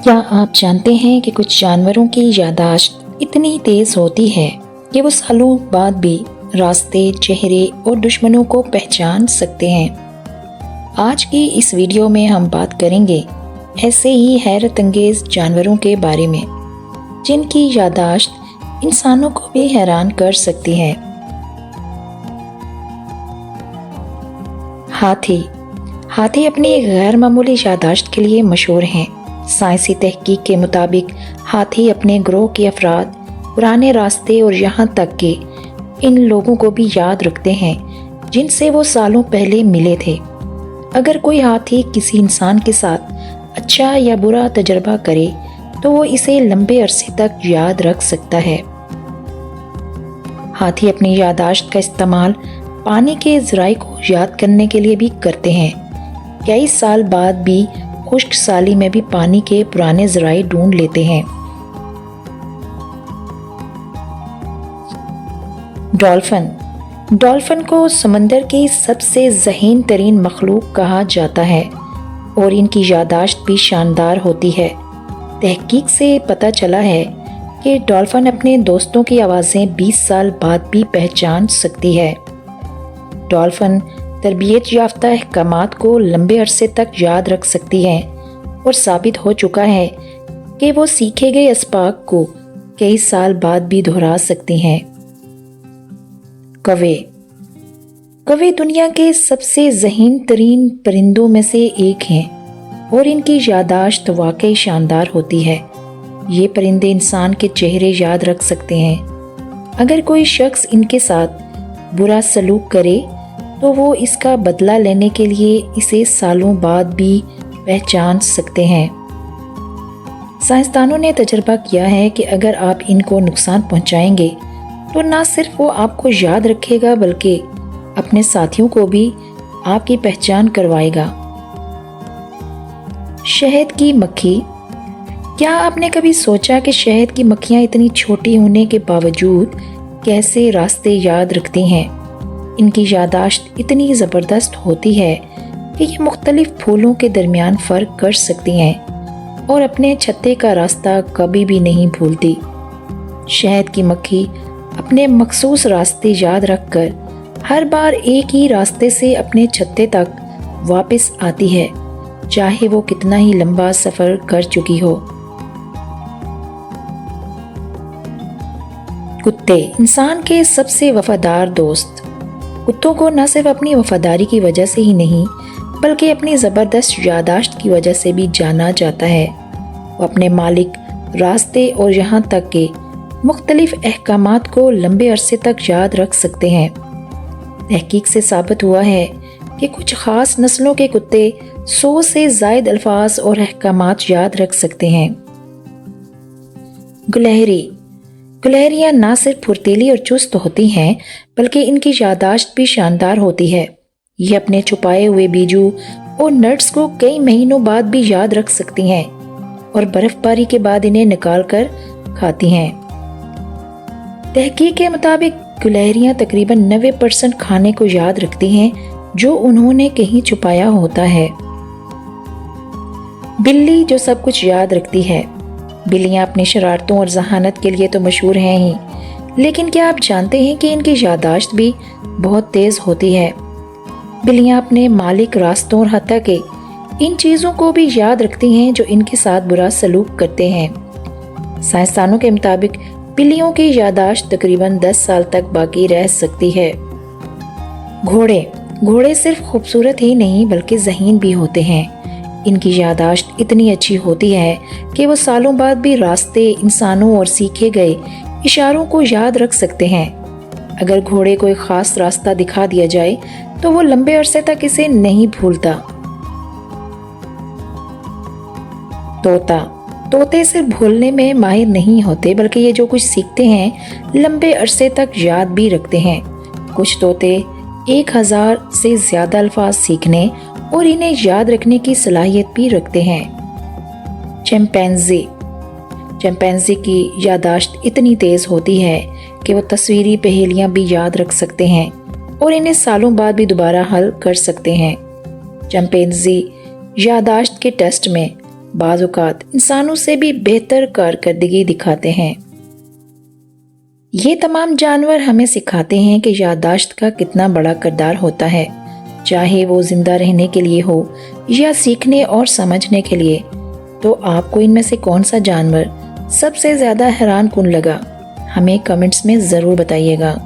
क्या आप जानते हैं कि कुछ जानवरों की याददाश्त इतनी तेज होती है कि वो सालों बाद भी रास्ते, चेहरे और दुश्मनों को पहचान सकते हैं। आज की इस वीडियो में हम बात करेंगे ऐसे ही हैरत अंगेज जानवरों के बारे में जिनकी याददाश्त इंसानों को भी हैरान कर सकती है। हाथी अपनी गैर मामूली याददाश्त के लिए मशहूर हैं। साइंसी तहकीक के मुताबिक हाथी अपने ग्रोह के अफराद, पुराने रास्ते और यहाँ तक कि इन लोगों को भी याद रखते हैं जिनसे वो सालों पहले मिले थे। अगर कोई हाथी किसी इंसान के साथ अच्छा या बुरा तजर्बा करे तो वो इसे लंबे अरसे तक याद रख सकता है। हाथी अपनी याददाश्त का इस्तेमाल पानी के ज़राए को याद करने के लिए भी करते हैं। कई साल बाद भी खुश्क साली में भी पानी के पुराने ज़राए ढूंढ लेते हैं। डॉल्फिन को समंदर की सबसे ज़हीन तरीन मखलूक कहा जाता है और इनकी याददाश्त भी शानदार होती है। तहकीक से पता चला है कि डॉल्फिन अपने दोस्तों की आवाज़ें 20 साल बाद भी पहचान सकती है। डॉल्फिन तरबियत याफ्ता अहकामात को लंबे अरसे तक याद रख सकती हैं और साबित हो चुका है कि वो सीखे गए असबाक को कई साल बाद भी दोहरा सकती हैं। कौवे दुनिया के सबसे ज़हीन तरीन परिंदों में से एक हैं और इनकी याददाश्त वाकई शानदार होती है। ये परिंदे इंसान के चेहरे याद रख सकते हैं। अगर कोई शख्स इनके साथ बुरा सलूक करे तो वो इसका बदला लेने के लिए इसे सालों बाद भी पहचान सकते हैं। साइंसदानों ने तजर्बा किया है कि अगर आप इनको नुकसान पहुंचाएंगे तो ना सिर्फ वो आपको याद रखेगा बल्कि अपने साथियों को भी आपकी पहचान करवाएगा। शहद की मक्खी। क्या आपने कभी सोचा कि शहद की मक्खियाँ इतनी छोटी होने के बावजूद कैसे रास्ते याद रखती हैं? इनकी याददाश्त इतनी ज़बरदस्त होती है कि ये मुख्तलिफ फूलों के दरमियान फ़र्क कर सकती हैं और अपने छत्ते का रास्ता कभी भी नहीं भूलती। शहद की मक्खी अपने मखसूस रास्ते याद रखकर हर बार एक ही रास्ते से अपने छत्ते तक वापस आती है, चाहे वो कितना ही लंबा सफ़र कर चुकी हो। कुत्ते, इंसान के सबसे वफादार दोस्त। कुत्तों को न सिर्फ अपनी वफादारी की वजह से ही नहीं बल्कि अपनी ज़बरदस्त याददाश्त की वजह से भी जाना जाता है। वो अपने मालिक, रास्ते और यहाँ तक के मुख्तलिफ अहकामात को लंबे अरसे तक याद रख सकते हैं। तहकीक से साबित हुआ है कि कुछ ख़ास नस्लों के कुत्ते 100 से ज़ायद अल्फाज और अहकामात याद रख सकते हैं। गुलहरियाँ ना सिर्फ फुर्तीली और चुस्त होती हैं बल्कि इनकी याददाश्त भी शानदार होती है। ये अपने छुपाए हुए बीजू और नट्स को कई महीनों बाद भी याद रख सकती हैं और बर्फबारी के बाद इन्हें निकाल कर खाती हैं। तहकीक के मुताबिक गुलहरियाँ तकरीबन 90% खाने को याद रखती हैं जो उन्होंने कहीं छुपाया होता है। बिल्ली जो सब कुछ याद रखती है। बिल्लियाँ अपनी शरारतों और जहानत के लिए तो मशहूर हैं ही, लेकिन क्या आप जानते हैं कि इनकी याददाश्त भी बहुत तेज़ होती है। बिल्लियाँ अपने मालिक, रास्तों और हत्ता के इन चीज़ों को भी याद रखती हैं जो इनके साथ बुरा सलूक करते हैं। साइंसदानों के मुताबिक बिल्लियों की याददाश्त तकरीबन 10 साल तक बाकी रह सकती है। घोड़े सिर्फ खूबसूरत ही नहीं बल्कि ज़हीन भी होते हैं। इनकी याददाश्त इतनी अच्छी होती है कि वो सालों बाद भी रास्ते, इंसानों और सीखे गए इशारों को याद रख सकते हैं। अगर घोड़े को एक खास रास्ता दिखा दिया जाए तो वो लंबे अरसे तक इसे नहीं भूलता। तोते सिर्फ भूलने में माहिर नहीं होते बल्कि ये जो कुछ सीखते हैं लंबे अरसे तक याद भी रखते हैं। कुछ तोते 1000 से ज़्यादा अल्फाज सीखने और इन्हें याद रखने की सलाहियत भी रखते हैं। चिंपैंजी की याददाश्त इतनी तेज़ होती है कि वो तस्वीरी पहेलियाँ भी याद रख सकते हैं और इन्हें सालों बाद भी दोबारा हल कर सकते हैं। चिंपैंजी याददाश्त के टेस्ट में بعض اوقات انسانوں سے بھی بہتر کارکردگی دکھاتے ہیں۔ یہ تمام جانور ہمیں سکھاتے ہیں کہ یادداشت کا کتنا بڑا کردار ہوتا ہے، چاہے وہ زندہ رہنے کے لیے ہو یا سیکھنے اور سمجھنے کے لیے۔ تو آپ کو ان میں سے کون سا جانور سب سے زیادہ حیران کن لگا؟ ہمیں کمنٹس میں ضرور بتائیے گا۔